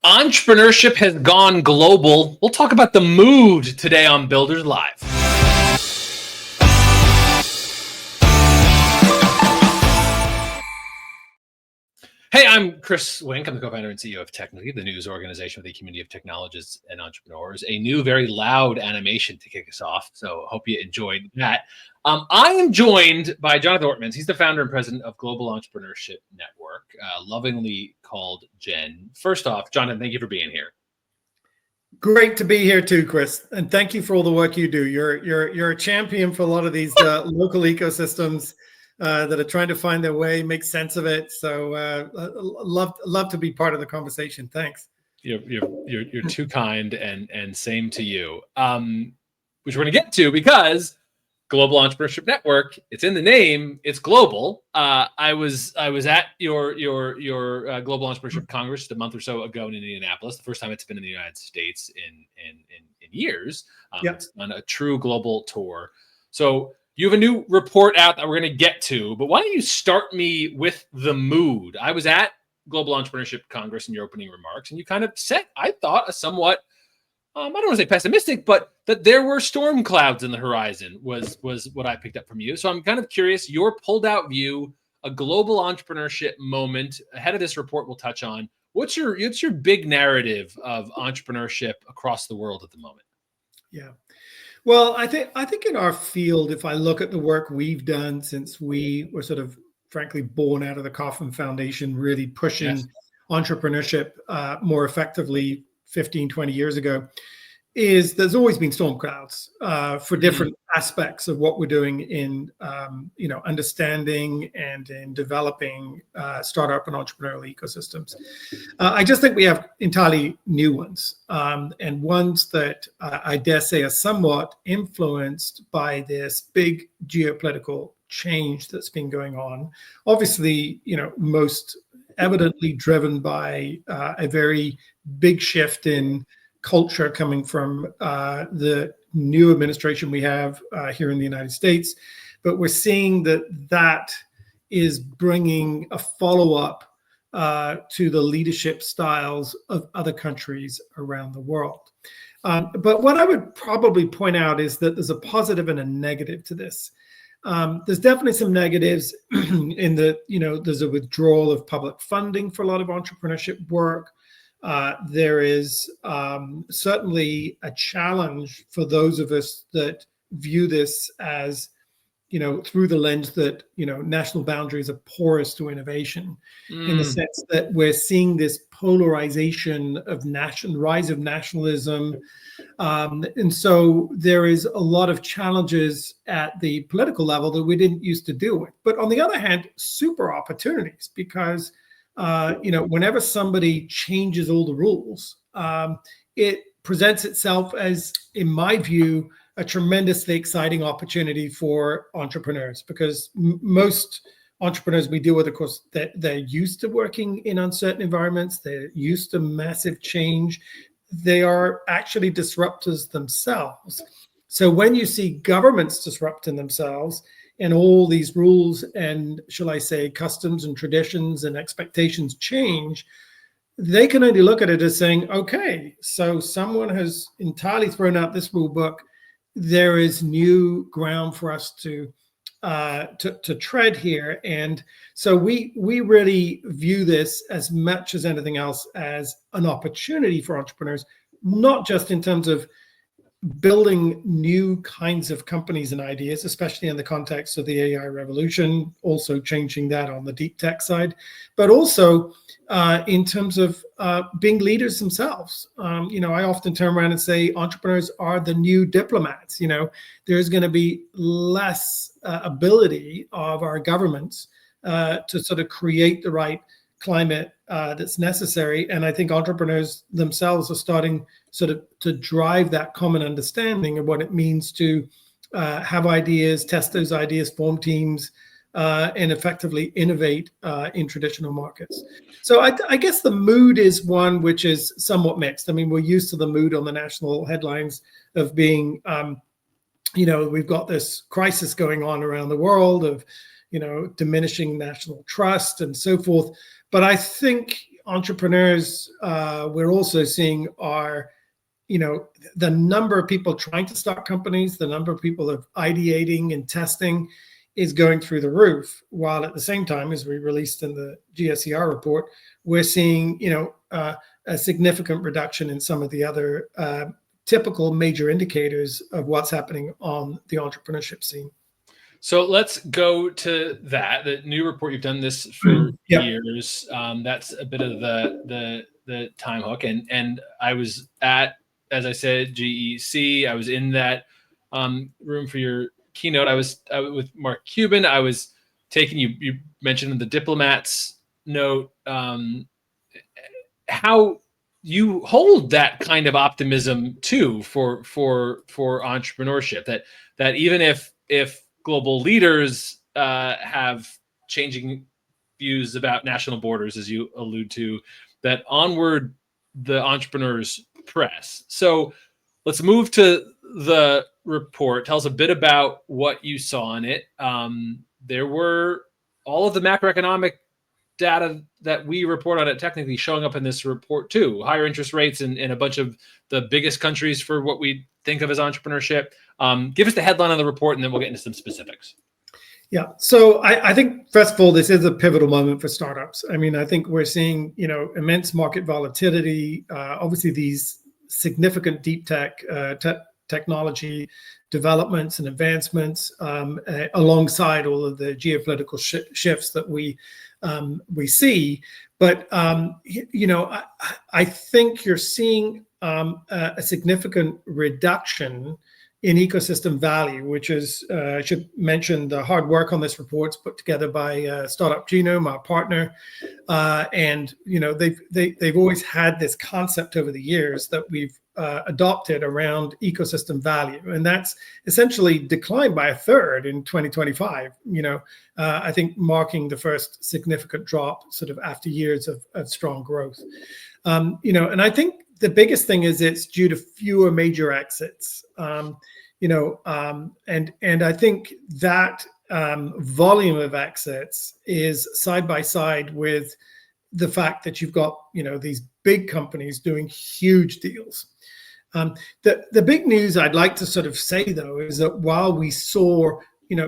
Entrepreneurship has gone global. We'll talk about the mood today on Builders Live. Hey, I'm Chris Wink. I'm the co-founder and CEO of Technically, the news organization with a community of technologists and entrepreneurs. A new, very loud animation to kick us off. So hope you enjoyed that. I am joined by Jonathan Ortmans. He's the founder and president of Global Entrepreneurship Network, lovingly called Gen. First off, Jonathan, thank you for being here. Great to be here too, Chris, and thank you for all the work you do. You're a champion for a lot of these local ecosystems that are trying to find their way, make sense of it. So love to be part of the conversation. Thanks. You're too kind, and same to you. Which we're going to get to because Global Entrepreneurship Network, it's in the name, it's global. I was at your Global Entrepreneurship Congress a month or so ago in Indianapolis. The first time it's been in the United States in years. Yep. It's on a true global tour. So you have a new report out that we're going to get to, but why don't you start me with the mood? I was at Global Entrepreneurship Congress in your opening remarks, and you kind of set, I thought, a somewhat I don't want to say pessimistic, but that there were storm clouds in the horizon was what I picked up from you. So I'm kind of curious, your pulled out view, a global entrepreneurship moment ahead of this report we'll touch on. What's your big narrative of entrepreneurship across the world at the moment? Yeah. Well, I think in our field, if I look at the work we've done since we were sort of, frankly, born out of the Kauffman Foundation, really pushing entrepreneurship more effectively 15, 20 years ago, is there's always been storm clouds for different aspects of what we're doing in, understanding and in developing startup and entrepreneurial ecosystems. I just think we have entirely new ones, and ones that I dare say are somewhat influenced by this big geopolitical change that's been going on. Obviously, most evidently driven by a very big shift in culture coming from the new administration we have here in the United States. But we're seeing that is bringing a follow-up to the leadership styles of other countries around the world. But what I would probably point out is that there's a positive and a negative to this. There's definitely some negatives in that, there's a withdrawal of public funding for a lot of entrepreneurship work. There is certainly a challenge for those of us that view this as, through the lens that, national boundaries are porous to innovation, in the sense that we're seeing this polarization of rise of nationalism. And so there is a lot of challenges at the political level that we didn't used to deal with. But on the other hand, super opportunities, because whenever somebody changes all the rules, it presents itself as, in my view, a tremendously exciting opportunity for entrepreneurs, because most entrepreneurs we deal with, of course, they're used to working in uncertain environments. They're used to massive change. They are actually disruptors themselves. So when you see governments disrupting themselves and all these rules and, shall I say, customs and traditions and expectations change, they can only look at it as saying, okay, so someone has entirely thrown out this rule book. There is new ground for us to tread here. And so we really view this as much as anything else as an opportunity for entrepreneurs, not just in terms of building new kinds of companies and ideas, especially in the context of the AI revolution, also changing that on the deep tech side, but also in terms of being leaders themselves. I often turn around and say entrepreneurs are the new diplomats. There's going to be less ability of our governments to sort of create the right climate that's necessary. And I think entrepreneurs themselves are starting sort of to drive that common understanding of what it means to have ideas, test those ideas, form teams, and effectively innovate in traditional markets. So I guess the mood is one which is somewhat mixed. I mean, we're used to the mood on the national headlines of being, we've got this crisis going on around the world of, diminishing national trust and so forth. But I think entrepreneurs we're also seeing are, the number of people trying to start companies, the number of people of ideating and testing is going through the roof. While at the same time, as we released in the GSER report, we're seeing, a significant reduction in some of the other typical major indicators of what's happening on the entrepreneurship scene. So let's go to that. The new report, you've done this for years. That's a bit of the time hook. And I was at, as I said, GEC. I was in that room for your keynote. I was with Mark Cuban. I was taking you mentioned in the diplomats note how you hold that kind of optimism too for entrepreneurship. That even if global leaders have changing views about national borders, as you allude to, that onward the entrepreneurs press. So let's move to the report. Tell us a bit about what you saw in it. There were all of the macroeconomic data that we report on it technically showing up in this report too. Higher interest rates in a bunch of the biggest countries for what we think of as entrepreneurship. Give us the headline of the report, and then we'll get into some specifics. Yeah. So I think, first of all, this is a pivotal moment for startups. I mean, I think we're seeing, immense market volatility, obviously these significant deep technology developments and advancements alongside all of the geopolitical shifts that we see. But, I think you're seeing a significant reduction in ecosystem value, which is, I should mention, the hard work on this report's put together by Startup Genome, our partner. And, they've always had this concept over the years that we've adopted around ecosystem value. And that's essentially declined by a third in 2025, I think marking the first significant drop sort of after years of strong growth. And I think the biggest thing is it's due to fewer major exits. And I think that volume of exits is side by side with the fact that you've got, these big companies doing huge deals. The big news I'd like to sort of say, though, is that while we saw,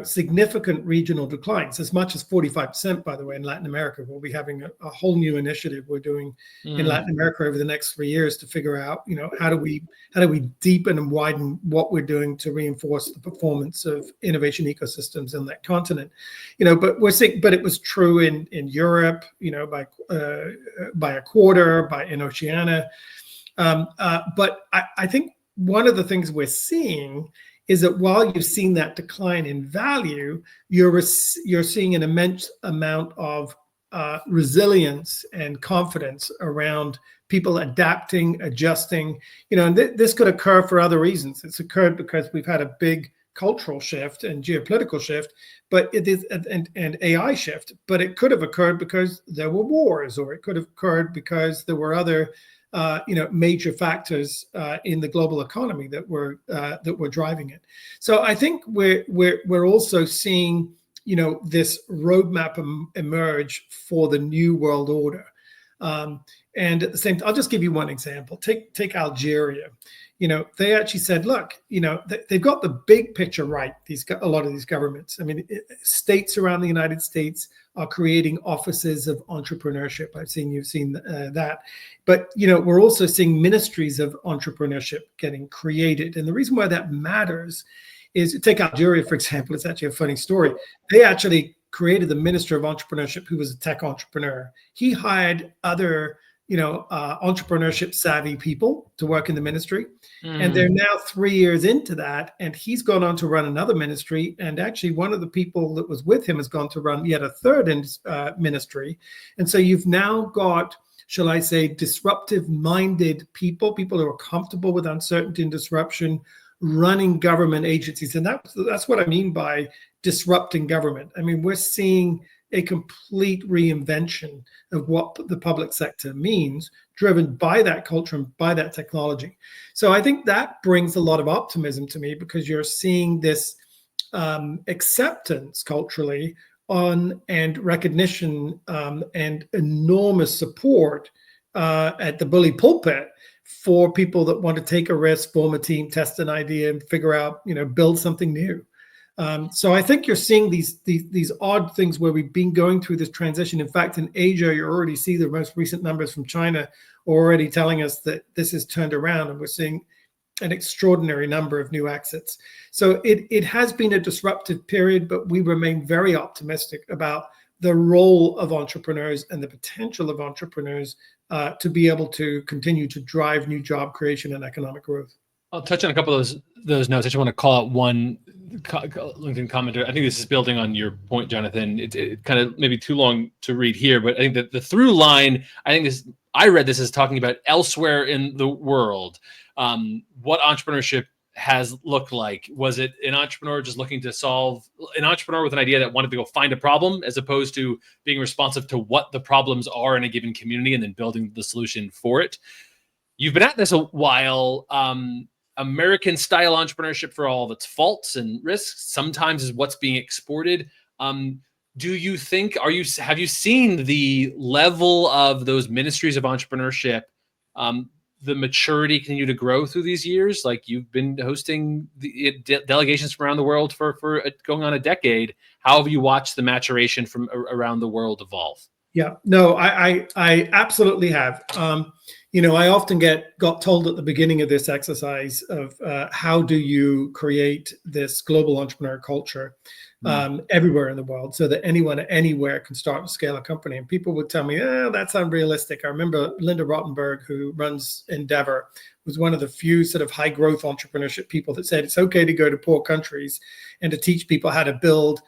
significant regional declines, as much as 45%, by the way, in Latin America, we'll be having a whole new initiative we're doing in Latin America over the next 3 years to figure out, how do we deepen and widen what we're doing to reinforce the performance of innovation ecosystems in that continent, but we're seeing, but it was true in Europe, by a quarter, in Oceania. But I think one of the things we're seeing is that while you've seen that decline in value, you're seeing an immense amount of resilience and confidence around people adapting, adjusting. And this could occur for other reasons. It's occurred because we've had a big cultural shift and geopolitical shift, but it is and AI shift. But it could have occurred because there were wars, or it could have occurred because there were other major factors in the global economy that were driving it. So I think we're also seeing this roadmap emerge for the new world order. And at the same time, I'll just give you one example. Take Algeria. They actually said, look, they've got the big picture right. A lot of these governments. I mean, states around the United States are creating offices of entrepreneurship. You've seen that. But, we're also seeing ministries of entrepreneurship getting created. And the reason why that matters is, take Algeria, for example. It's actually a funny story. They actually created the minister of entrepreneurship, who was a tech entrepreneur. He hired other entrepreneurship savvy people to work in the ministry. And they're now 3 years into that. And he's gone on to run another ministry. And actually one of the people that was with him has gone to run yet a third ministry. And so you've now got, shall I say, disruptive minded people who are comfortable with uncertainty and disruption, running government agencies. And that's what I mean by disrupting government. I mean, we're seeing a complete reinvention of what the public sector means, driven by that culture and by that technology. So I think that brings a lot of optimism to me, because you're seeing this acceptance culturally on and recognition and enormous support at the bully pulpit for people that want to take a risk, form a team, test an idea, and figure out, build something new. So I think you're seeing these odd things where we've been going through this transition. In fact, in Asia, you already see the most recent numbers from China already telling us that this has turned around, and we're seeing an extraordinary number of new exits. So it has been a disruptive period, but we remain very optimistic about the role of entrepreneurs and the potential of entrepreneurs to be able to continue to drive new job creation and economic growth. I'll touch on a couple of those notes. I just want to call out one LinkedIn commenter. I think this is building on your point, Jonathan. It kind of maybe too long to read here, but I think that the through line, I read this as talking about elsewhere in the world, what entrepreneurship has looked like. Was it an entrepreneur just looking to solve, an entrepreneur with an idea that wanted to go find a problem, as opposed to being responsive to what the problems are in a given community and then building the solution for it? You've been at this a while. American style entrepreneurship, for all of its faults and risks, sometimes is what's being exported. Do you think, have you seen the level of those ministries of entrepreneurship, the maturity continue to grow through these years? Like, you've been hosting the delegations from around the world for going on a decade. How have you watched the maturation from around the world evolve? Yeah, no, I absolutely have. I often got told at the beginning of this exercise of how do you create this global entrepreneur culture everywhere in the world so that anyone anywhere can start and scale a company. And people would tell me, that's unrealistic. I remember Linda Rottenberg, who runs Endeavor, was one of the few sort of high growth entrepreneurship people that said it's okay to go to poor countries and to teach people how to build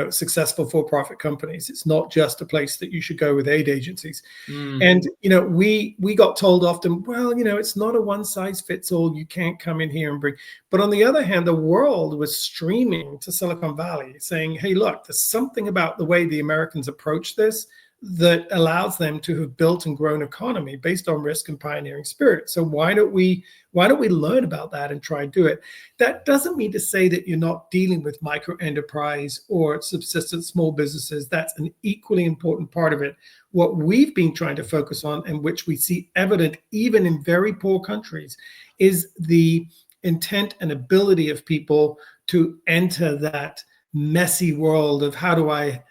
successful for-profit companies. It's not just a place that you should go with aid agencies. And, we got told often, well, it's not a one size fits all. You can't come in here and bring. But on the other hand, the world was streaming to Silicon Valley saying, hey, look, there's something about the way the Americans approach this that allows them to have built and grown economy based on risk and pioneering spirit. So why don't we learn about that and try and do it? That doesn't mean to say that you're not dealing with micro enterprise or subsistence small businesses. That's an equally important part of it. What we've been trying to focus on, and which we see evident even in very poor countries, is the intent and ability of people to enter that messy world of how do I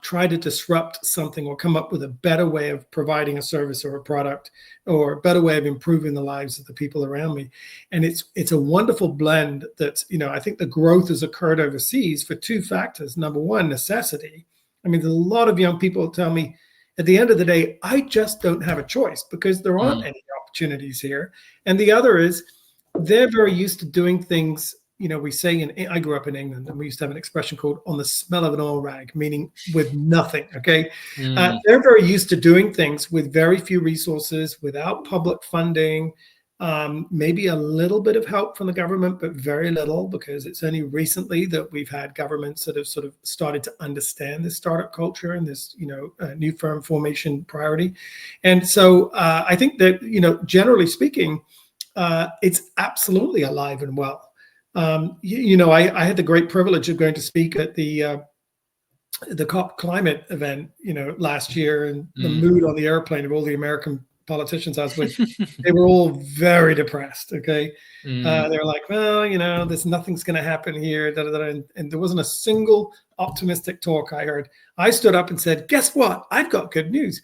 try to disrupt something or come up with a better way of providing a service or a product, or a better way of improving the lives of the people around me. And it's a wonderful blend that, I think the growth has occurred overseas for two factors. Number one, necessity. I mean, there's a lot of young people tell me at the end of the day, I just don't have a choice because there aren't any opportunities here. And the other is they're very used to doing things. We say I grew up in England, and we used to have an expression called "on the smell of an oil rag," meaning with nothing. Okay, they're very used to doing things with very few resources, without public funding, maybe a little bit of help from the government, but very little, because it's only recently that we've had governments that have sort of started to understand this startup culture and this, new firm formation priority. And so I think that, generally speaking, it's absolutely alive and well. I had the great privilege of going to speak at the COP climate event, last year, and the mood on the airplane of all the American politicians I was with, they were all very depressed. Okay. They were like, well, there's nothing's going to happen here. And there wasn't a single optimistic talk I heard. I stood up and said, guess what? I've got good news.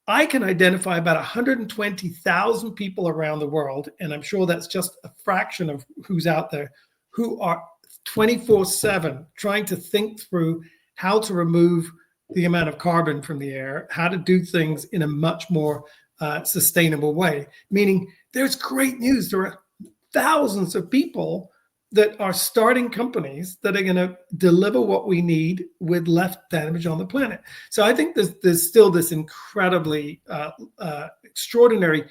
I can identify about 120,000 people around the world, and I'm sure that's just a fraction of who's out there, who are 24/7 trying to think through how to remove the amount of carbon from the air, how to do things in a much more sustainable way. Meaning there's great news. There are thousands of people that are starting companies that are going to deliver what we need with less damage on the planet. So I think there's still this incredibly extraordinary,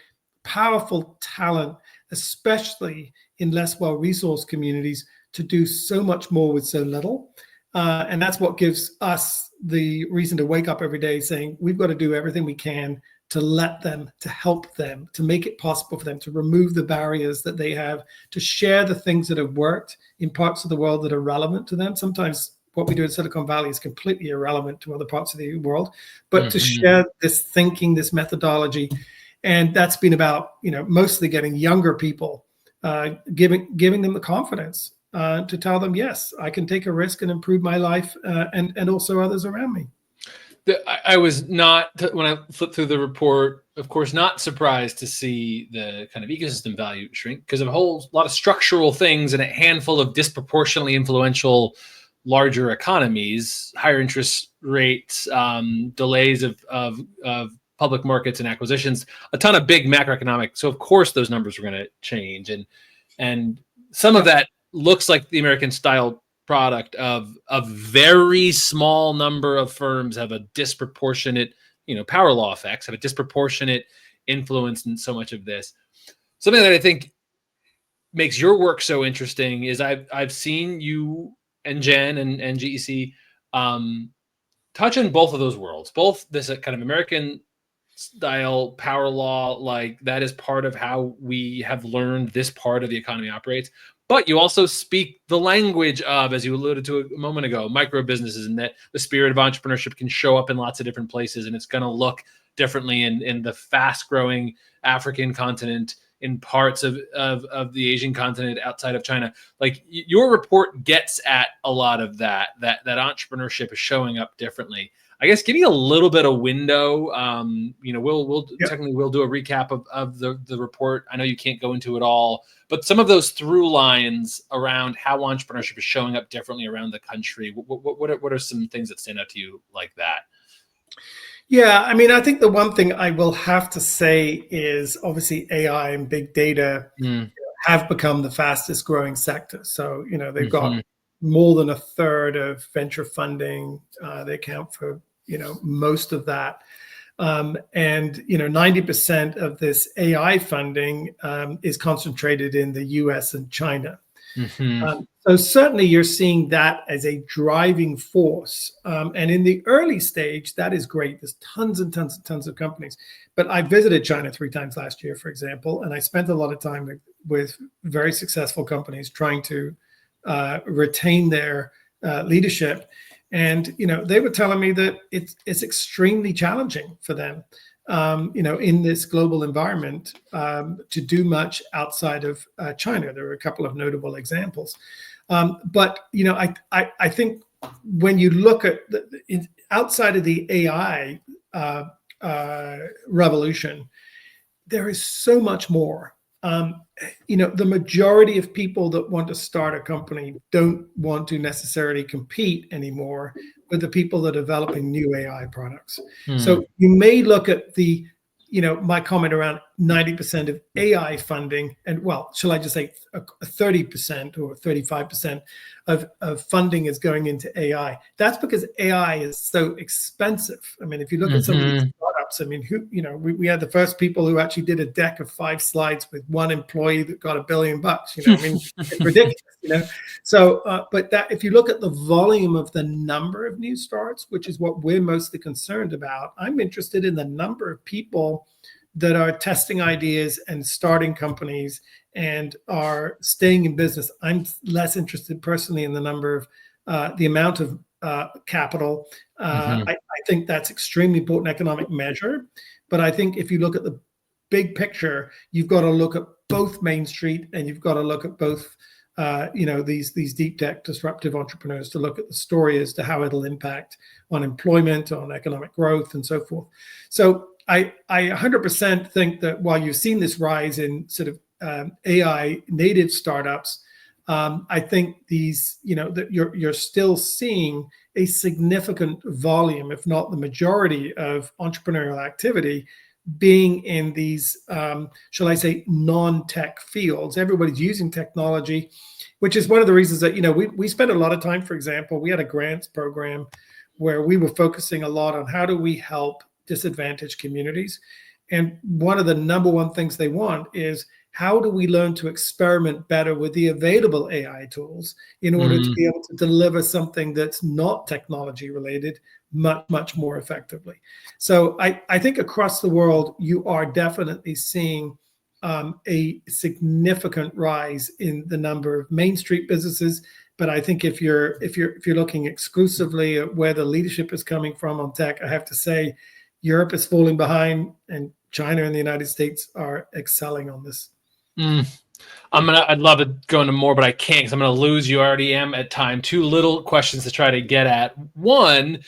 powerful talent, especially in less well-resourced communities, to do so much more with so little. And that's what gives us the reason to wake up every day saying we've got to do everything we can to let them, to help them, to make it possible for them to remove the barriers that they have, to share the things that have worked in parts of the world that are relevant to them. Sometimes what we do in Silicon Valley is completely irrelevant to other parts of the world, but to share this thinking, this methodology. And that's been about, mostly getting younger people, giving them the confidence to tell them, yes, I can take a risk and improve my life and also others around me. I was not, when I flipped through the report, of course, not surprised to see the kind of ecosystem value shrink because of a whole lot of structural things and a handful of disproportionately influential larger economies, higher interest rates, delays of public markets and acquisitions, a ton of big macroeconomic. So of course those numbers are going to change, and some of that looks like the American style product of a very small number of firms have a disproportionate, power law effects, have a disproportionate influence in so much of this. Something that I think makes your work so interesting is I've seen you and Jen and GEC touch on both of those worlds, both this kind of American style power law, like that is part of how we have learned this part of the economy operates. But you also speak the language of, as you alluded to a moment ago, micro businesses, and that the spirit of entrepreneurship can show up in lots of different places, and it's going to look differently in the fast-growing African continent, in parts of the Asian continent outside of China. Like your report gets at a lot of that entrepreneurship is showing up differently. I guess give me a little bit of window. Technically we'll do a recap of the report. I know you can't go into it all, but some of those through lines around how entrepreneurship is showing up differently around the country. What are some things that stand out to you like that? Yeah, I mean, I think the one thing I will have to say is obviously AI and big data have become the fastest growing sector. So, they've got more than a third of venture funding. They account for, most of that. And 90% of this AI funding is concentrated in the US and China. So certainly you're seeing that as a driving force. And in the early stage, that is great. There's tons and tons and tons of companies. But I visited China 3 times last year, for example, and I spent a lot of time with very successful companies trying to retain their leadership. And, they were telling me that it's extremely challenging for them, in this global environment to do much outside of China. There are a couple of notable examples. But, I think when you look at outside of the AI revolution, there is so much more. The majority of people that want to start a company don't want to necessarily compete anymore with the people that are developing new AI products. So you may look at the, my comment around 90% of AI funding, and shall I just say 30% or 35% of funding is going into AI. That's because AI is so expensive. I mean, if you look at some of these startups, I mean, we had the first people who actually did a deck of 5 slides with one employee that got $1 billion. I mean, it's ridiculous. So, but that if you look at the volume of the number of new starts, which is what we're mostly concerned about, I'm interested in the number of people that are testing ideas and starting companies and are staying in business. I'm less interested personally in the number of the amount of capital. I think that's extremely important economic measure. But I think if you look at the big picture, you've got to look at both Main Street and you've got to look at both these deep tech disruptive entrepreneurs to look at the story as to how it'll impact on employment, on economic growth, and so forth. So I 100% think that while you've seen this rise in sort of AI native startups, I think these, that you're still seeing a significant volume, if not the majority, of entrepreneurial activity being in these, shall I say, non-tech fields. Everybody's using technology, which is one of the reasons that, we spent a lot of time, for example, we had a grants program where we were focusing a lot on how do we help disadvantaged communities. And one of the number one things they want is how do we learn to experiment better with the available AI tools in order to be able to deliver something that's not technology related much, much more effectively. So I think across the world, you are definitely seeing a significant rise in the number of Main Street businesses But I think if you're looking exclusively at where the leadership is coming from on tech, I have to say Europe is falling behind, and China and the United States are excelling on this. I'd love to go into more, but I can't because I'm going to lose you. I already am at time. Two little questions to try to get at. One,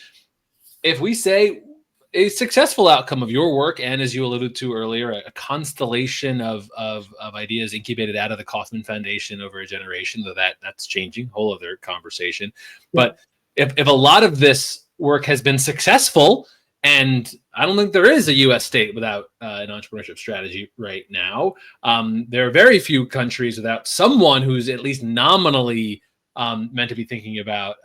if we say a successful outcome of your work, and as you alluded to earlier, a constellation of ideas incubated out of the Kauffman Foundation over a generation, though that's changing, whole other conversation. But if a lot of this work has been successful, and I don't think there is a U.S. state without an entrepreneurship strategy right now. There are very few countries without someone who's at least nominally meant to be thinking about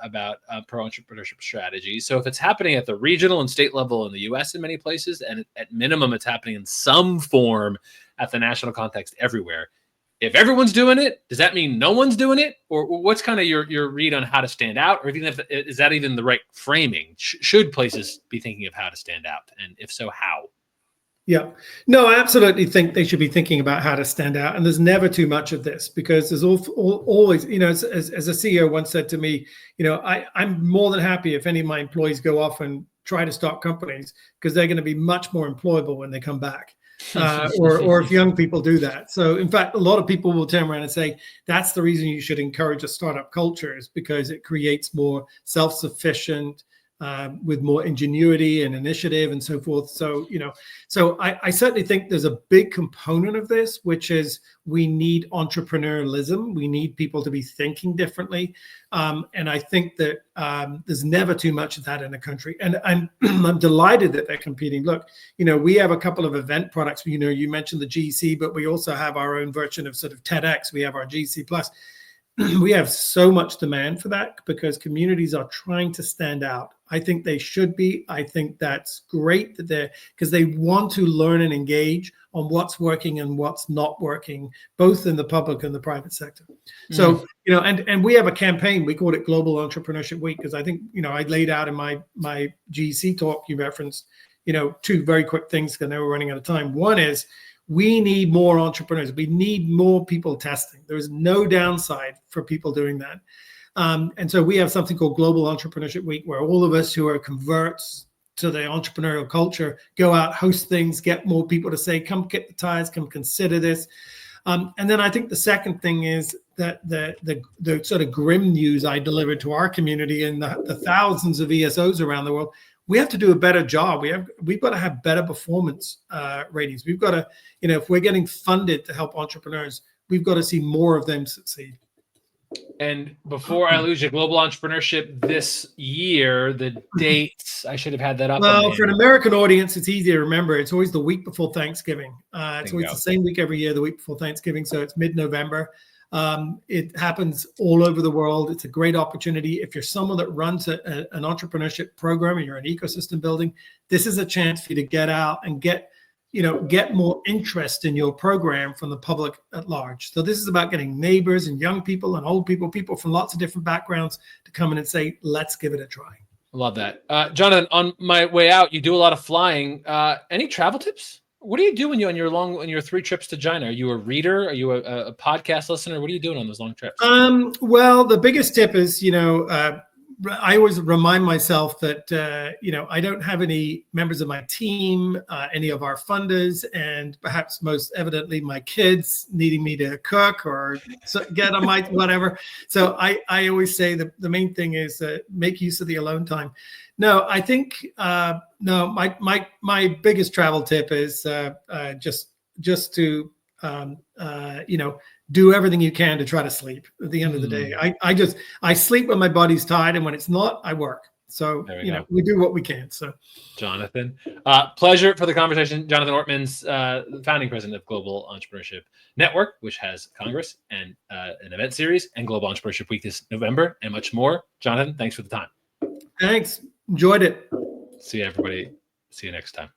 pro-entrepreneurship strategies. So if it's happening at the regional and state level in the U.S. in many places, and at minimum it's happening in some form at the national context everywhere, if everyone's doing it, does that mean no one's doing it? Or what's kind of your read on how to stand out? Or even is that even the right framing? Should places be thinking of how to stand out? And if so, how? Yeah, no, I absolutely think they should be thinking about how to stand out. And there's never too much of this, because there's always, as a CEO once said to me, I'm more than happy if any of my employees go off and try to start companies, because they're going to be much more employable when they come back. Or if young people do that. So in fact, a lot of people will turn around and say, that's the reason you should encourage a startup culture, is because it creates more self-sufficient, with more ingenuity and initiative and so forth. So, so I certainly think there's a big component of this, which is we need entrepreneurialism. We need people to be thinking differently. And I think that there's never too much of that in the country. And I'm delighted that they're competing. Look, we have a couple of event products. You mentioned the GC, but we also have our own version of sort of TEDx. We have our GC Plus. We have so much demand for that because communities are trying to stand out. I think they should be. I think that's great that because they want to learn and engage on what's working and what's not working, both in the public and the private sector. So, and we have a campaign, we call it Global Entrepreneurship Week, because I think, I laid out in my GC talk, you referenced, two very quick things because I know we're running out of time. One is, we need more entrepreneurs. We need more people testing. There's no downside for people doing that. And so we have something called Global Entrepreneurship Week, where all of us who are converts to the entrepreneurial culture go out, host things, get more people to say, come get the tires, come consider this. And then I think the second thing is that the sort of grim news I delivered to our community and the thousands of ESOs around the world. We have to do a better job. We've got to have better performance ratings. We've got to, if we're getting funded to help entrepreneurs, we've got to see more of them succeed. And before I lose you, Global Entrepreneurship this year, the dates, I should have had that up. Well, for an American audience, it's easy to remember. It's always the week before Thanksgiving. It's always the same week every year, the week before Thanksgiving. So it's mid-November. It happens all over the world. It's a great opportunity. If you're someone that runs an entrepreneurship program and you're an ecosystem building, this is a chance for you to get out and get more interest in your program from the public at large. So this is about getting neighbors and young people and old people from lots of different backgrounds to come in and say, let's give it a try. I love that. Jonathan, on my way out, you do a lot of flying. Any travel tips? What do you do when you're on your 3 trips to China? Are you I Are you a podcast listener? What are you doing on those long trips? Well, the biggest tip is, I always remind myself that, I don't have any members of my team, any of our funders, and perhaps most evidently my kids needing me to cook or get on my whatever. So I always say that the main thing is make use of the alone time. No, I think my biggest travel tip is just to do everything you can to try to sleep at the end of the day. I sleep when my body's tired, and when it's not, I work. So we do what we can. So, Jonathan, pleasure for the conversation. Jonathan Ortmans, the founding president of Global Entrepreneurship Network, which has Congress and an event series, and Global Entrepreneurship Week this November, and much more. Jonathan, thanks for the time. Thanks. Enjoyed it. See you, everybody. See you next time.